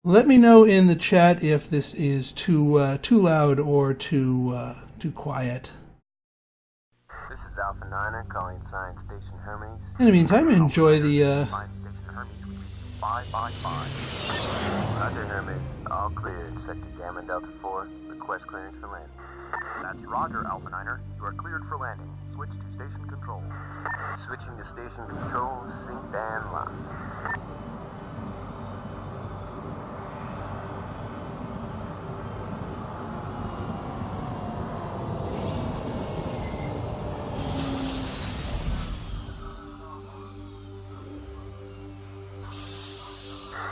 Let me know in the chat if this is too loud or too quiet. This is Alpha Niner calling Science Station Hermes. In the meantime, enjoy the. Science Station Hermes, 555. Roger, Hermes. All cleared. Sector Gamma Delta 4. Request clearance for landing. That's Roger, Alpha Niner. You are cleared for landing. Switch to station control. Switching to station control, synced and locked.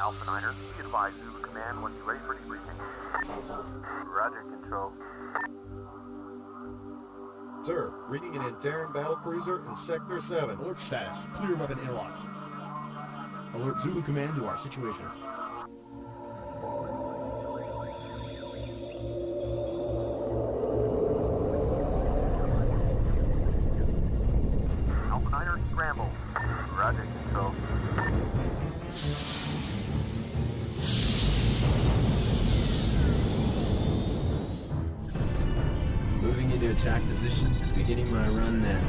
Alpha Niner, be advised Zulu Command once you're ready for debriefing. Roger, control. Sir, reading an Interan battlecruiser in Sector 7. Alert status. Clear weapon airlocks. Alert Zulu Command to our situation. Alpha Niner, scramble. Roger, control. Moving into attack position, beginning my run now.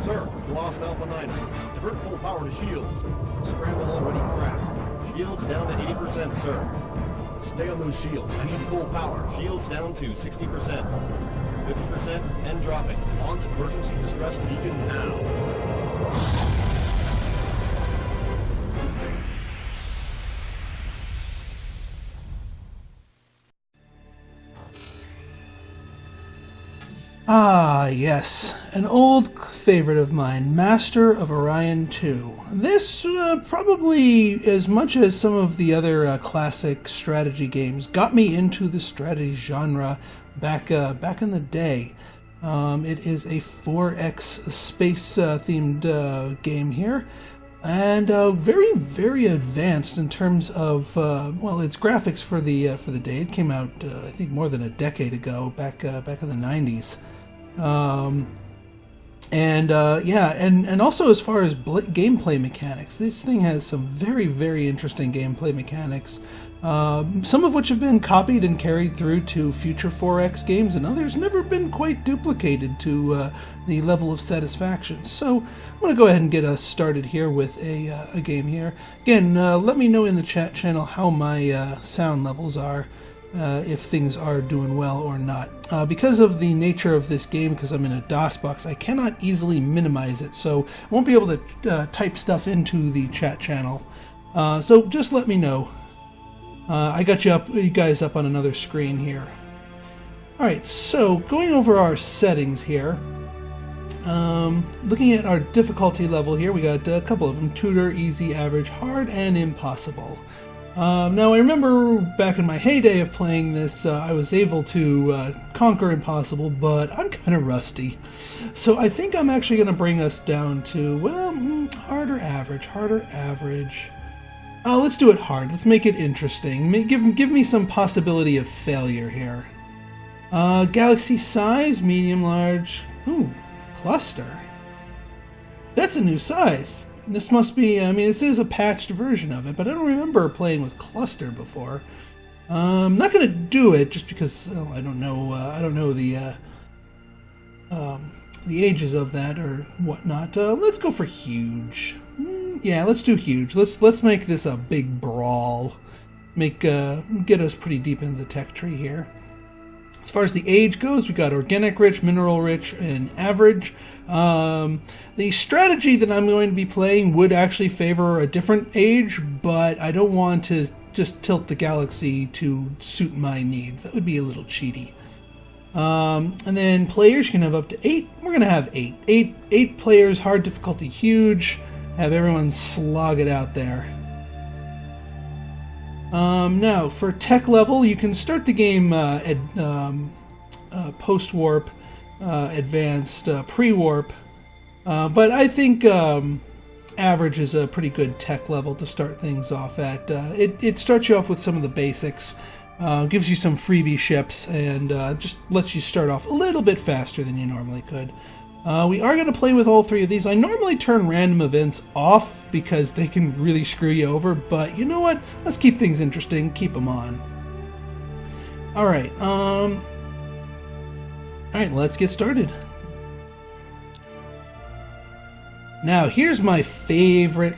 Sir, we lost Alpha 9. Divert full power to shields. Scramble already cracked. Shields down to 80%, sir. Stay on those shields. I need full power. Shields down to 60%. 50% and dropping. Launch emergency distress beacon now. Ah, yes, an old favorite of mine, Master of Orion II. This, probably as much as some of the other classic strategy games, got me into the strategy genre back in the day. It is a 4X space-themed game here, and very, very advanced in terms of well, its graphics for the day. It came out, I think, more than a decade ago, back in the 90s. Yeah, and also as far as gameplay mechanics, this thing has some very, very interesting gameplay mechanics, some of which have been copied and carried through to future 4X games, and others never been quite duplicated to the level of satisfaction. So I'm going to go ahead and get us started here with a game here. Again, let me know in the chat channel how my sound levels are. If things are doing well or not. Because of the nature of this game, because I'm in a DOS box, I cannot easily minimize it, so I won't be able to type stuff into the chat channel. So just let me know. I got you guys up on another screen here. Alright, so going over our settings here. Looking at our difficulty level here, we got a couple of them: tutor, easy, average, hard, and impossible. Now, I remember back in my heyday of playing this, I was able to conquer impossible, but I'm kind of rusty. So I think I'm actually going to bring us down to, well, harder, average. Let's do it hard. Let's make it interesting. Give me some possibility of failure here. Galaxy size, medium, large. Ooh, cluster. That's a new size. This must be, I mean, this is a patched version of it, but I don't remember playing with cluster before. I'm not going to do it just because I don't know the ages of that or whatnot. Let's go for huge. Yeah, let's do huge. Let's make this a big brawl. Get us pretty deep into the tech tree here. As far as the age goes, we got organic rich, mineral rich, and average. The strategy that I'm going to be playing would actually favor a different age, but I don't want to just tilt the galaxy to suit my needs. That would be a little cheaty. And then players can have up to 8. We're going to have 8. 8 players, hard difficulty huge. Have everyone slog it out there. Now, for tech level, you can start the game at post-warp, advanced, pre-warp, but I think average is a pretty good tech level to start things off at. It starts you off with some of the basics, gives you some freebie ships, and just lets you start off a little bit faster than you normally could. We are going to play with all three of these. I normally turn random events off because they can really screw you over, but you know what? Let's keep things interesting. Keep them on. Alright, let's get started. Now, here's my favorite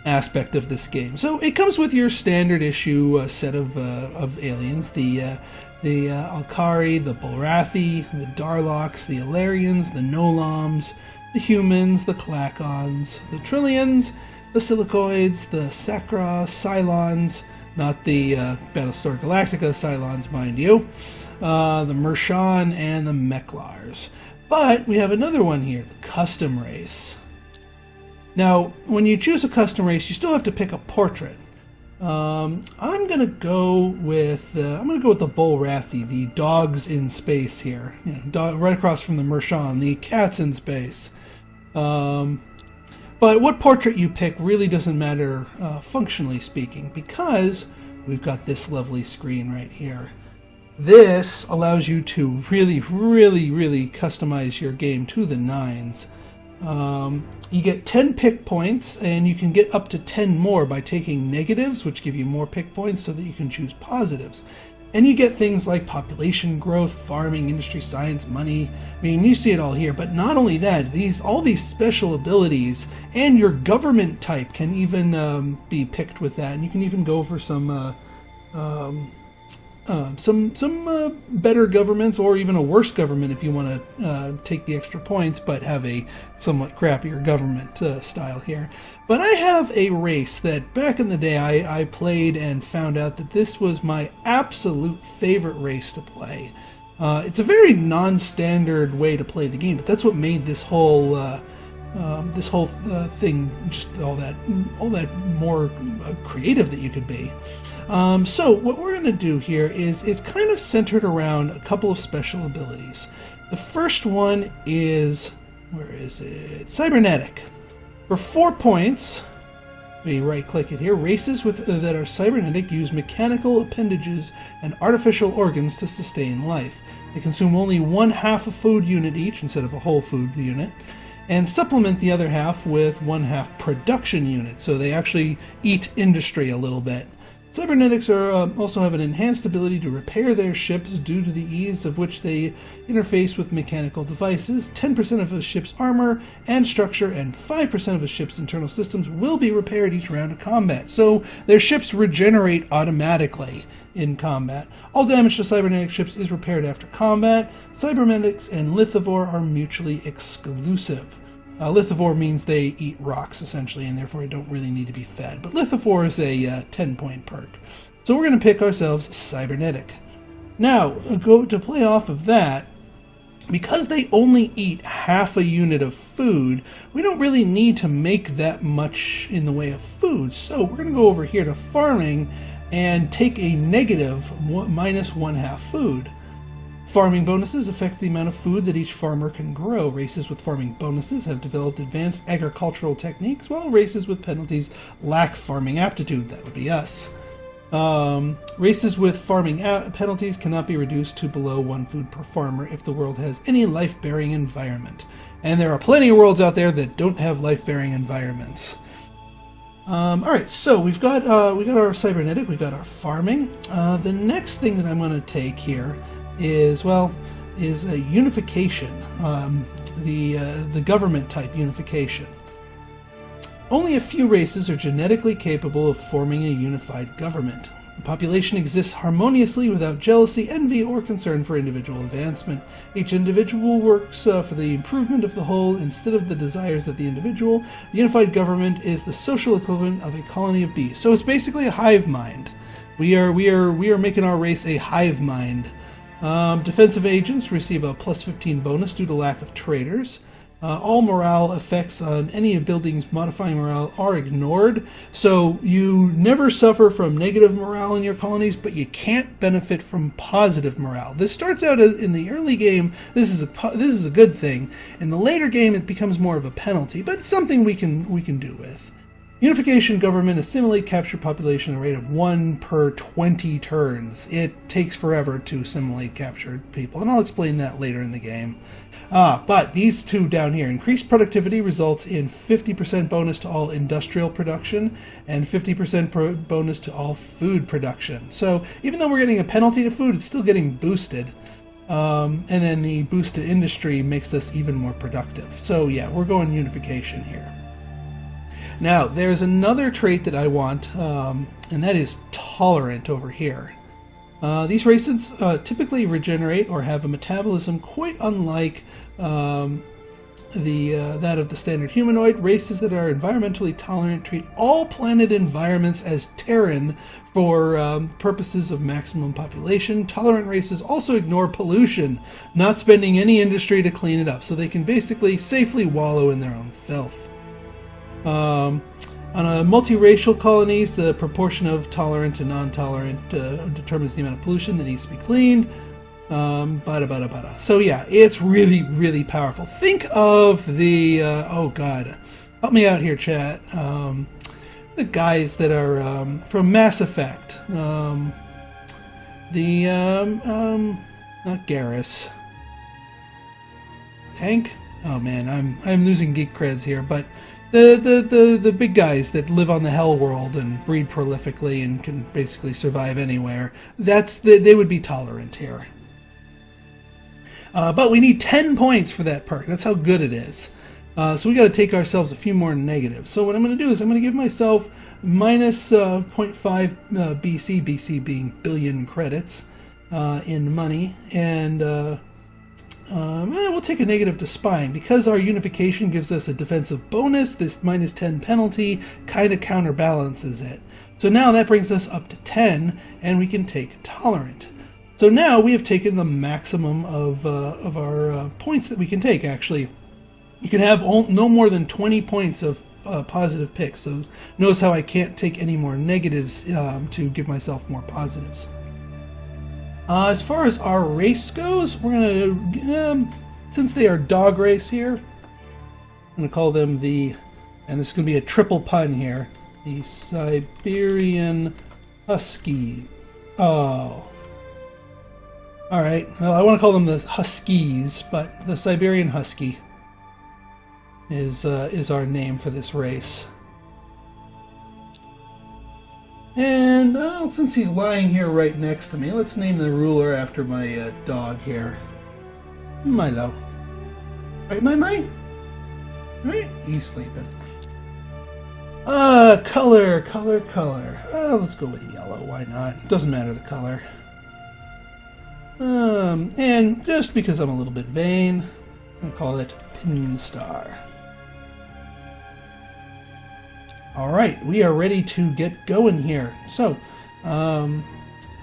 aspect of this game. So it comes with your standard issue set of aliens, the Alkari, the Bulrathi, the Darloks, the Ilarians, the Nolams, the humans, the Klakons, the Trillians, the Silicoids, the Sakra, Cylons, not the Battlestar Galactica Cylons, mind you, the Mershan, and the Mechlars. But we have another one here, the custom race. Now, when you choose a custom race, you still have to pick a portrait. I'm gonna go with the Bulrathi, the dogs in space here, right across from the Mershan, the cats in space. But what portrait you pick really doesn't matter, functionally speaking, because we've got this lovely screen right here. This allows you to really customize your game to the nines. You get 10 pick points, and you can get up to 10 more by taking negatives, which give you more pick points so that you can choose positives. And you get things like population growth, farming, industry, science, money. I mean, you see it all here. But not only that, all these special abilities and your government type can even be picked with that. And you can even go for some better governments, or even a worse government if you want to take the extra points but have a somewhat crappier government style here. But I have a race that back in the day I played and found out that this was my absolute favorite race to play. It's a very non-standard way to play the game, but that's what made this whole thing just all that more creative that you could be. So what we're going to do here is it's kind of centered around a couple of special abilities. The first one is, where is it? Cybernetic. For 4 points, we right-click it here. Races that are cybernetic use mechanical appendages and artificial organs to sustain life. They consume only 1/2 a food unit each instead of a whole food unit, and supplement the other half with 1/2 production unit. So they actually eat industry a little bit. Cybernetics also have an enhanced ability to repair their ships due to the ease of which they interface with mechanical devices. 10% of a ship's armor and structure and 5% of a ship's internal systems will be repaired each round of combat. So their ships regenerate automatically in combat. All damage to cybernetic ships is repaired after combat. Cybernetics and Lithivore are mutually exclusive. Lithivore means they eat rocks, essentially, and therefore don't really need to be fed. But Lithivore is a 10-point perk. So we're going to pick ourselves Cybernetic. Now, to play off of that, because they only eat 1/2 a unit of food, we don't really need to make that much in the way of food. So we're going to go over here to farming and take a negative minus 1/2 food. Farming bonuses affect the amount of food that each farmer can grow. Races with farming bonuses have developed advanced agricultural techniques, while races with penalties lack farming aptitude. That would be us. Races with farming penalties cannot be reduced to below 1 food per farmer if the world has any life-bearing environment. And there are plenty of worlds out there that don't have life-bearing environments. Alright, so we've got our cybernetic, we've got our farming. The next thing that I'm going to take here is a unification, the government type unification. Only a few races are genetically capable of forming a unified government. The population exists harmoniously without jealousy, envy, or concern for individual advancement. Each individual works for the improvement of the whole instead of the desires of the individual. The unified government is the social equivalent of a colony of bees. So it's basically a hive mind. We are making our race a hive mind. Defensive agents receive a +15 bonus due to lack of traitors. All morale effects on any buildings modifying morale are ignored, so you never suffer from negative morale in your colonies, but you can't benefit from positive morale. This starts out in the early game. This is a good thing. In the later game, it becomes more of a penalty, but it's something we can do with. Unification government assimilate capture population at a rate of 1 per 20 turns. It takes forever to assimilate captured people, and I'll explain that later in the game. But these two down here, increased productivity results in 50% bonus to all industrial production and 50% bonus to all food production. So even though we're getting a penalty to food, it's still getting boosted. And then the boost to industry makes us even more productive. So yeah, we're going unification here. Now, there's another trait that I want, and that is tolerant over here. These races typically regenerate or have a metabolism quite unlike that of the standard humanoid. Races that are environmentally tolerant treat all planet environments as Terran for purposes of maximum population. Tolerant races also ignore pollution, not spending any industry to clean it up, so they can basically safely wallow in their own filth. On a multiracial colonies, the proportion of tolerant and non-tolerant determines the amount of pollution that needs to be cleaned. So yeah, it's really, really powerful. Think of the, oh god, help me out here, chat. The guys that are from Mass Effect. Not Garrus. Hank? Oh man, I'm losing geek creds here, but the big guys that live on the Hell world and breed prolifically and can basically survive anywhere, they would be tolerant here. But we need 10 points for that perk. That's how good it is. So we got to take ourselves a few more negatives. So what I'm going to do is I'm going to give myself minus 0.5 BC, BC being billion credits in money, and we'll take a negative to spying. Because our unification gives us a defensive bonus, this minus 10 penalty kind of counterbalances it. So now that brings us up to 10, and we can take tolerant. So now we have taken the maximum of our points that we can take, actually. You can have no more than 20 points of positive picks. So notice how I can't take any more negatives to give myself more positives. As far as our race goes, we're going to, since they are dog race here, I'm going to call them and this is going to be a triple pun here, the Cyberian Husky. Oh. Alright, well, I want to call them the Huskies, but the Cyberian Husky is our name for this race. And since he's lying here right next to me, let's name the ruler after my dog here. Milo. Right, my? Right? He's sleeping. Color. Let's go with yellow, why not? Doesn't matter the color. And just because I'm a little bit vain, I'm gonna call it PINSTAR. Alright, we are ready to get going here. So, I'm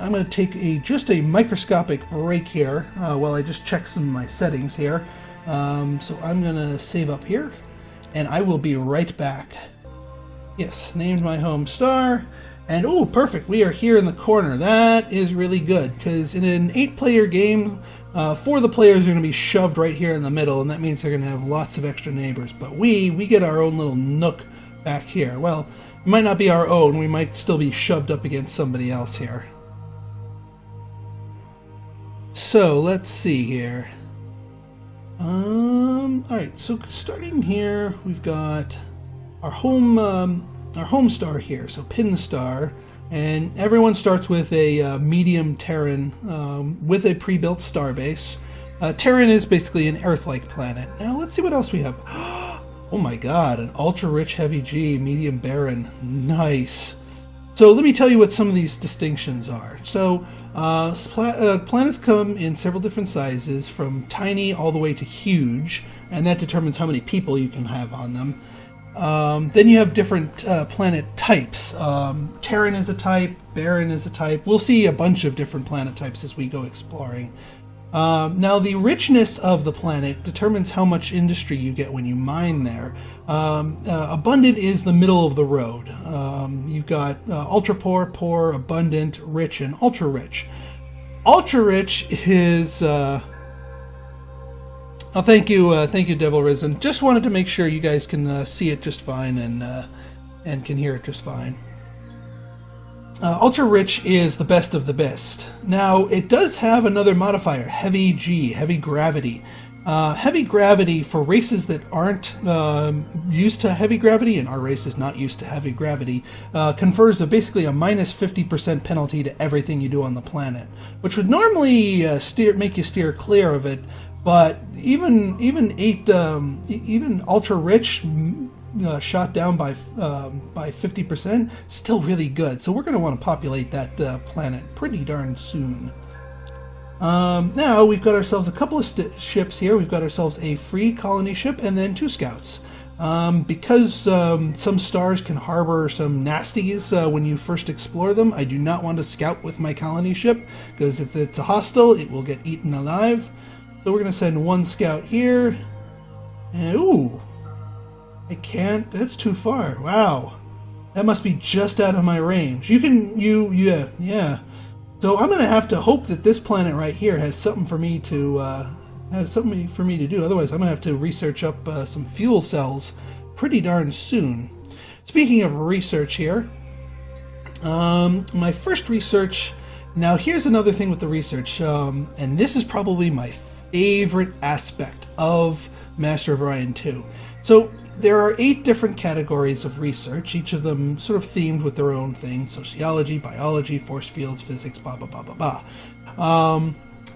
going to take just a microscopic break here while I just check some of my settings here. So I'm going to save up here, and I will be right back. Yes, named my home star. And oh, perfect, we are here in the corner. That is really good, because in an 8-player game, 4 of the players are going to be shoved right here in the middle, and that means they're going to have lots of extra neighbors. But we get our own little nook back here. Well, it might not be our own. We might still be shoved up against somebody else here. So let's see here. Alright, so starting here, we've got our home star here, so PINSTAR, and everyone starts with a medium Terran with a pre-built starbase. Terran is basically an Earth-like planet. Now let's see what else we have. Oh my god, an ultra-rich heavy G, medium barren. Nice. So let me tell you what some of these distinctions are. So planets come in several different sizes, from tiny all the way to huge, and that determines how many people you can have on them. Then you have different planet types. Terran is a type, barren is a type. We'll see a bunch of different planet types as we go exploring. Now, the richness of the planet determines how much industry you get when you mine there. Abundant is the middle of the road. You've got ultra poor, poor, abundant, rich, and ultra rich. Ultra rich is. Oh, thank you, Devil Risen. Just wanted to make sure you guys can see it just fine, and and can hear it just fine. Ultra Rich is the best of the best. Now, it does have another modifier, Heavy G, Heavy Gravity. Heavy Gravity, for races that aren't used to heavy gravity, and our race is not used to heavy gravity, confers basically a minus 50% penalty to everything you do on the planet, which would normally make you steer clear of it, but even Ultra Rich shot down by 50%, still really good. So we're going to want to populate that planet pretty darn soon. Now we've got ourselves a couple of ships here. We've got ourselves a free colony ship and then 2 scouts. Because some stars can harbor some nasties when you first explore them, I do not want to scout with my colony ship, because if it's a hostile, it will get eaten alive. So we're going to send 1 scout here. And, ooh, I can't. That's too far. Wow. That must be just out of my range. Yeah. So I'm going to have to hope that this planet right here has something for me to do. Otherwise, I'm going to have to research up some fuel cells pretty darn soon. Speaking of research here, my first research. Now, here's another thing with the research, and this is probably my favorite aspect of Master of Orion II. So there are 8 different categories of research, each of them sort of themed with their own thing: sociology, biology, force fields, physics, blah blah blah blah blah.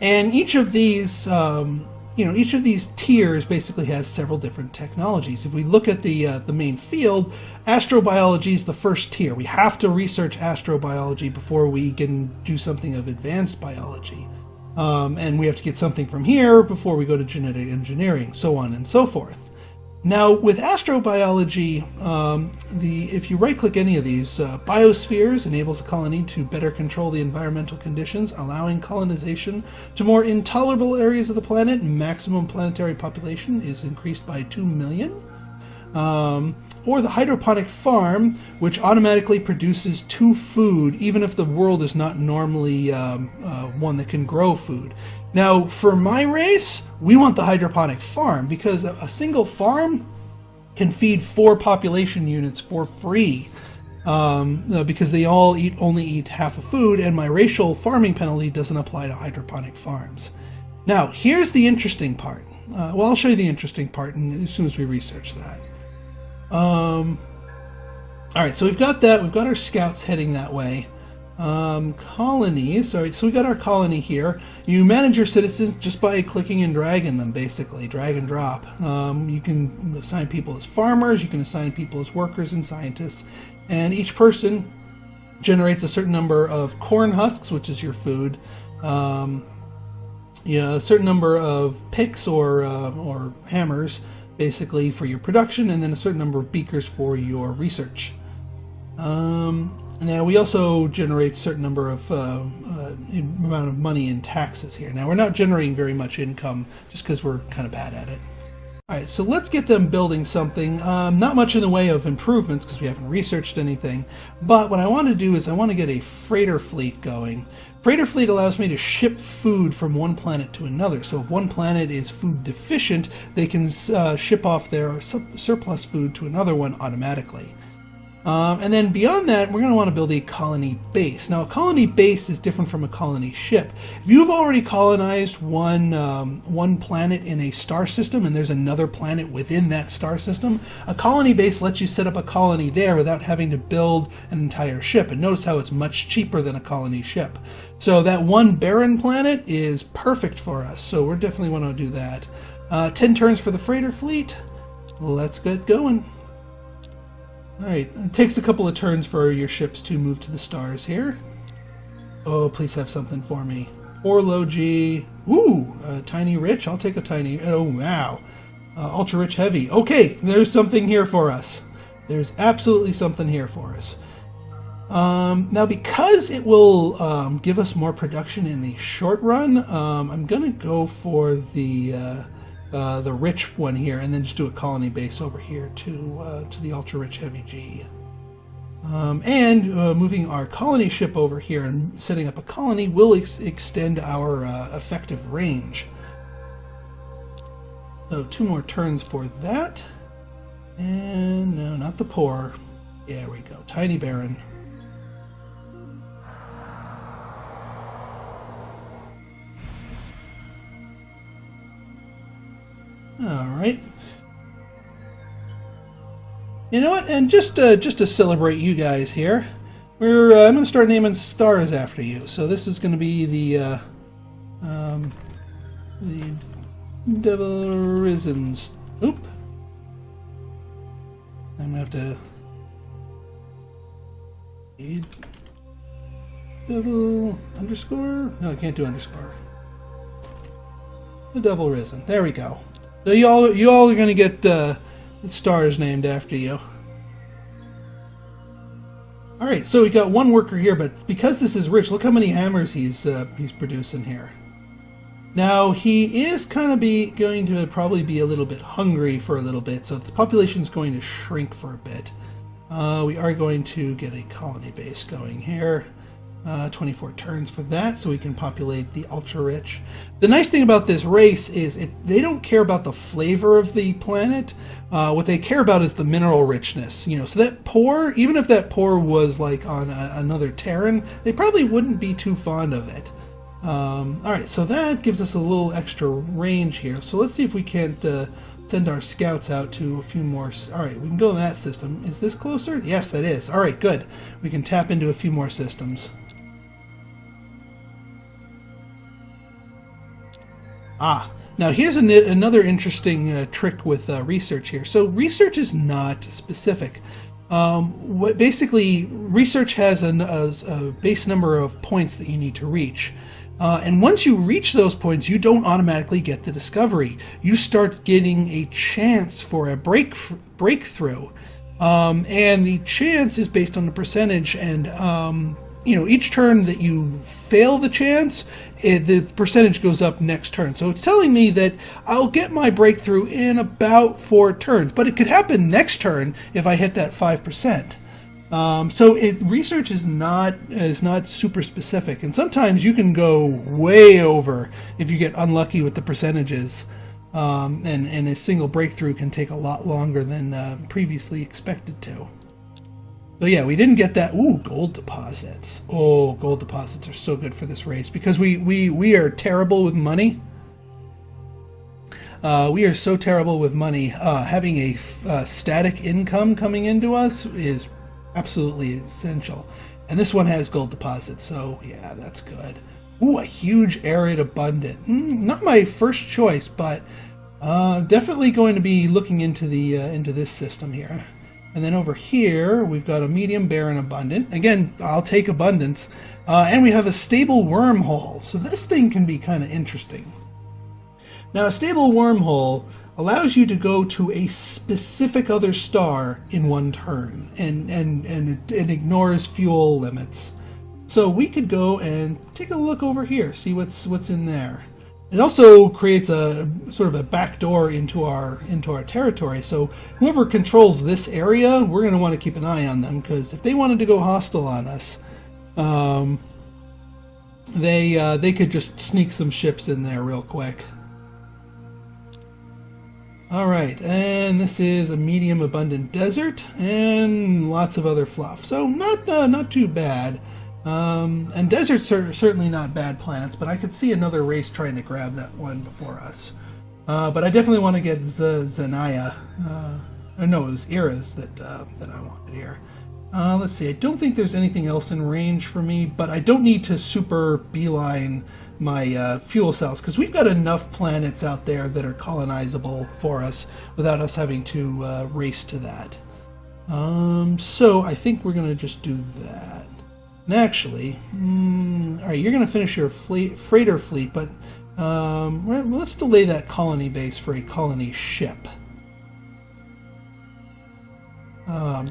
And each of these, each of these tiers basically has several different technologies. If we look at the main field, astrobiology is the first tier. We have to research astrobiology before we can do something of advanced biology, and we have to get something from here before we go to genetic engineering, so on and so forth. Now, with astrobiology, if you right-click any of these, biospheres enables a colony to better control the environmental conditions, allowing colonization to more intolerable areas of the planet. Maximum planetary population is increased by 2 million. Or the hydroponic farm, which automatically produces 2 food, even if the world is not normally one that can grow food. Now, for my race, we want the hydroponic farm, because a single farm can feed 4 population units for free, because they all only eat half of food, and my racial farming penalty doesn't apply to hydroponic farms. Now, here's the interesting part. I'll show you the interesting part as soon as we research that. Alright, so we've got that. We've got our scouts heading that way. Colonies. Alright, so we got our colony here. You manage your citizens just by clicking and dragging them, basically. Drag and drop. You can assign people as farmers, you can assign people as workers and scientists, and each person generates a certain number of corn husks, which is your food, a certain number of picks or hammers, basically, for your production, and then a certain number of beakers for your research. Now, we also generate a certain number of amount of money in taxes here. Now, we're not generating very much income just because we're kind of bad at it. Alright, so let's get them building something. Not much in the way of improvements because we haven't researched anything, but what I want to do is I want to get a freighter fleet going. Freighter fleet allows me to ship food from one planet to another, so if one planet is food deficient, they can ship off their surplus food to another one automatically. And then beyond that, we're going to want to build a colony base. Now, a colony base is different from a colony ship. If you've already colonized one planet in a star system and there's another planet within that star system, a colony base lets you set up a colony there without having to build an entire ship. And notice how it's much cheaper than a colony ship. So that one barren planet is perfect for us. So we're definitely want to do that. 10 turns for the freighter fleet. Let's get going. Alright, it takes a couple of turns for your ships to move to the stars here. Oh, please have something for me. Or low G. Ooh, tiny rich. I'll take a tiny. Oh, wow. Ultra rich heavy. Okay, there's something here for us. There's absolutely something here for us. Now, because it will give us more production in the short run, I'm going to go for the rich one here, and then just do a colony base over here to the ultra rich heavy G. And moving our colony ship over here and setting up a colony will extend our effective range. So 2 more turns for that. And no, not the poor. There we go. Tiny Baron. Alright. You know what? And just to celebrate you guys here, I'm going to start naming stars after you. So this is going to be the Devil Risen. Oop. I'm going to have to... Devil underscore? No, I can't do underscore. The Devil Risen. There we go. So you all are going to get stars named after you. Alright, so we got one worker here, but because this is rich, look how many hammers he's producing here. Now, he is kind of going to probably be a little bit hungry for a little bit, so the population's going to shrink for a bit. We are going to get a colony base going here. 24 turns for that, so we can populate the ultra-rich. The nice thing about this race is they don't care about the flavor of the planet. What they care about is the mineral richness. You know, so that poor, even if that poor was like on another Terran, they probably wouldn't be too fond of it. Alright, so that gives us a little extra range here. So let's see if we can't send our scouts out to a few more. Alright, we can go in that system. Is this closer? Yes, that is. Alright, good. We can tap into a few more systems. Now here's another interesting trick with research here. So research is not specific. Basically, research has a base number of points that you need to reach. And once you reach those points, you don't automatically get the discovery. You start getting a chance for a breakthrough. And the chance is based on the percentage, and you know, each turn that you fail the chance, the percentage goes up next turn. So it's telling me that I'll get my breakthrough in about 4 turns, but it could happen next turn if I hit that 5%. So research is not super specific, and sometimes you can go way over if you get unlucky with the percentages. And a single breakthrough can take a lot longer than previously expected to. So yeah, we didn't get that. Ooh, gold deposits. Oh, gold deposits are so good for this race because we are terrible with money. We are so terrible with money. Having a static income coming into us is absolutely essential. And this one has gold deposits, so yeah, that's good. Ooh, a huge arid abundant. Not my first choice, but definitely going to be looking into this system here. And then over here, we've got a medium barren abundant. Again, I'll take abundance. And we have a stable wormhole. So this thing can be kind of interesting. Now, a stable wormhole allows you to go to a specific other star in one turn. And it ignores fuel limits. So we could go and take a look over here, see what's in there. It also creates a sort of a back door into our territory. So whoever controls this area, we're going to want to keep an eye on them, because if they wanted to go hostile on us, they could just sneak some ships in there real quick. All right, and this is a medium abundant desert and lots of other fluff. So not too bad. And deserts are certainly not bad planets, but I could see another race trying to grab that one before us. But I definitely want to get Zanaya. No, it was Eras that I wanted here. Let's see, I don't think there's anything else in range for me, but I don't need to super beeline my fuel cells, because we've got enough planets out there that are colonizable for us without us having to race to that. So I think we're going to just do that. And actually, alright, you're going to finish your freighter fleet, but let's delay that colony base for a colony ship.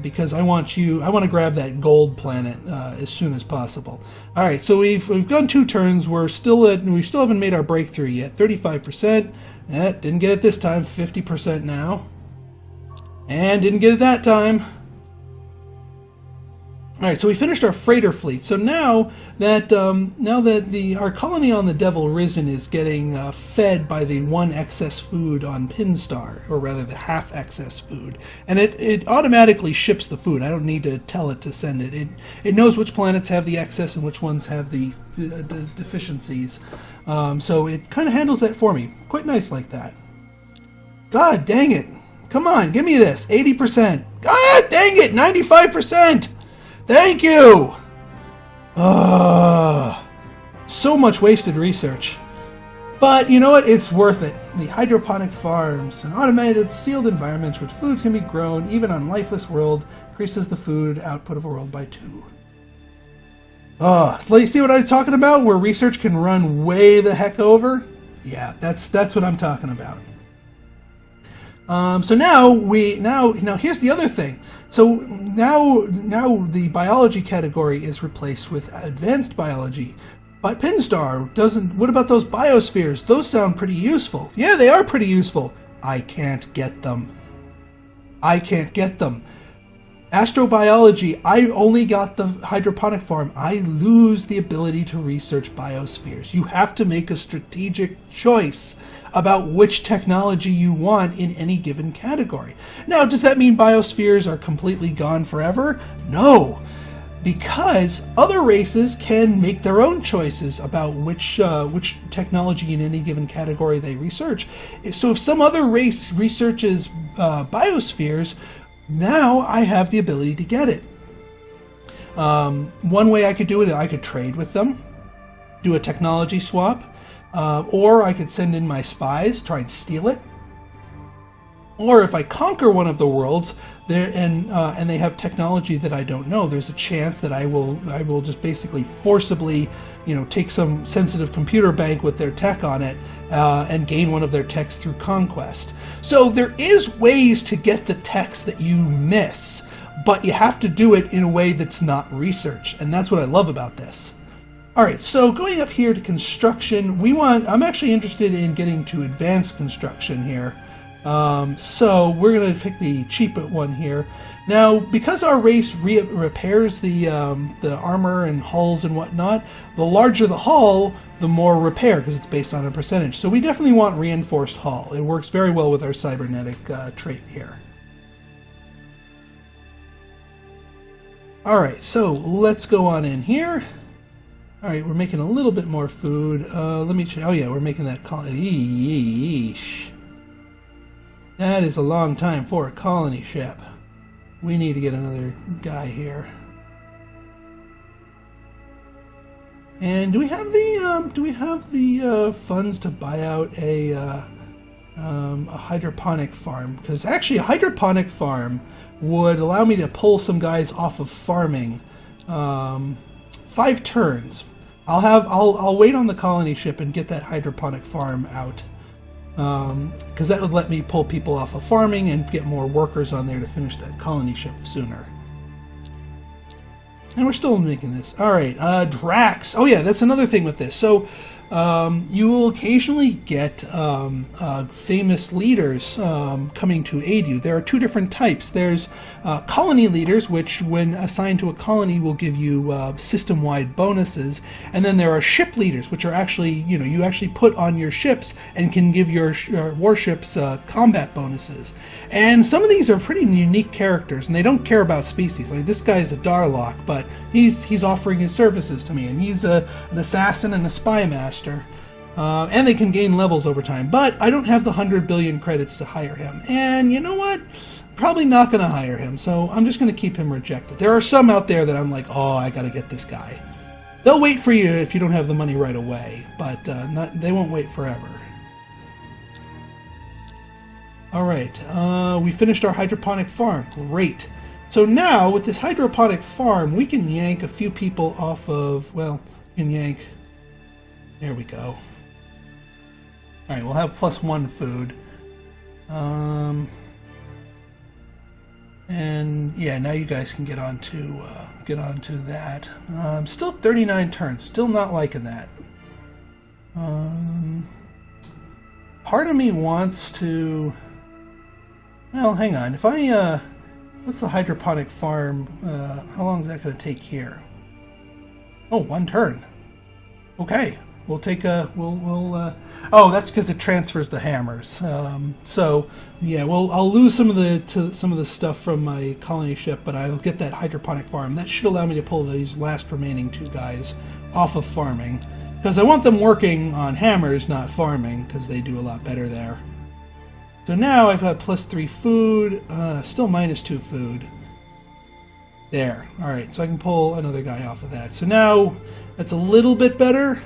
Because I want to grab that gold planet as soon as possible. Alright, so we've gone 2 turns, we still haven't made our breakthrough yet. 35%, didn't get it this time, 50% now. And didn't get it that time. All right, so we finished our freighter fleet. So now that our colony on the Devil Risen is getting fed by the one excess food on Pinstar, or rather the half excess food, and it automatically ships the food. I don't need to tell it to send it. It knows which planets have the excess and which ones have the deficiencies. So it kind of handles that for me. Quite nice like that. God dang it! Come on, give me this. 80%. God dang it! 95%. Thank you! So much wasted research. But you know what? It's worth it. The hydroponic farms and automated sealed environments which food can be grown even on lifeless world increases the food output of a world by 2. So you see what I'm talking about? Where research can run way the heck over? Yeah, that's what I'm talking about. So now here's the other thing. So now the biology category is replaced with advanced biology. But Pinstar doesn't. What about those biospheres? Those sound pretty useful. Yeah, they are pretty useful. I can't get them. Astrobiology, I only got the hydroponic farm. I lose the ability to research biospheres. You have to make a strategic choice about which technology you want in any given category. Now, does that mean biospheres are completely gone forever? No, because other races can make their own choices about which technology in any given category they research. So if some other race researches biospheres, now I have the ability to get it. One way I could do it, I could trade with them, do a technology swap, or I could send in my spies, try and steal it. Or if I conquer one of the worlds, and they have technology that I don't know, there's a chance that I will just basically forcibly, take some sensitive computer bank with their tech on it, and gain one of their techs through conquest. So there is ways to get the techs that you miss, but you have to do it in a way that's not research, and that's what I love about this. Alright, so going up here to construction, I'm actually interested in getting to advanced construction here. So we're going to pick the cheap one here. Now, because our race repairs the armor and hulls and whatnot, the larger the hull, the more repair, because it's based on a percentage. So we definitely want reinforced hull. It works very well with our cybernetic trait here. Alright, so let's go on in here. Alright, we're making a little bit more food. Let me check. Oh yeah, we're making that colony. Eesh. That is a long time for a colony ship. We need to get another guy here. And do we have the funds to buy out a hydroponic farm? Because actually, a hydroponic farm would allow me to pull some guys off of farming. 5 turns. I'll wait on the colony ship and get that hydroponic farm out. Because that would let me pull people off of farming and get more workers on there to finish that colony ship sooner. And we're still making this. Alright, Drax. Oh yeah, that's another thing with this. So, you will occasionally get famous leaders coming to aid you. There are 2 different types. There's colony leaders, which when assigned to a colony will give you system-wide bonuses. And then there are ship leaders, which are actually, you actually put on your ships and can give your warships combat bonuses. And some of these are pretty unique characters, and they don't care about species. Like this guy is a Darlock, but he's offering his services to me, and he's an assassin and a spy master. And they can gain levels over time, but I don't have the 100 billion credits to hire him. And you know what? Probably not going to hire him, so I'm just going to keep him rejected. There are some out there that I'm like, oh, I got to get this guy. They'll wait for you if you don't have the money right away, but they won't wait forever. Alright, we finished our hydroponic farm. Great. So now, with this hydroponic farm, we can yank a few people off of, well, we can yank... There we go. Alright, we'll have +1 food. And yeah, now you guys can get on to that. Still 39 turns. Still not liking that. Part of me wants to... Well, hang on. If What's the hydroponic farm? How long is that going to take here? Oh, 1 turn. Okay, we'll take a oh, that's because it transfers the hammers. So yeah, well, I'll lose some of the stuff from my colony ship, but I'll get that hydroponic farm. That should allow me to pull these last remaining 2 guys off of farming, because I want them working on hammers, not farming, because they do a lot better there. So now I've got +3 food, still -2 food. There. Alright, so I can pull another guy off of that. So now that's a little bit better.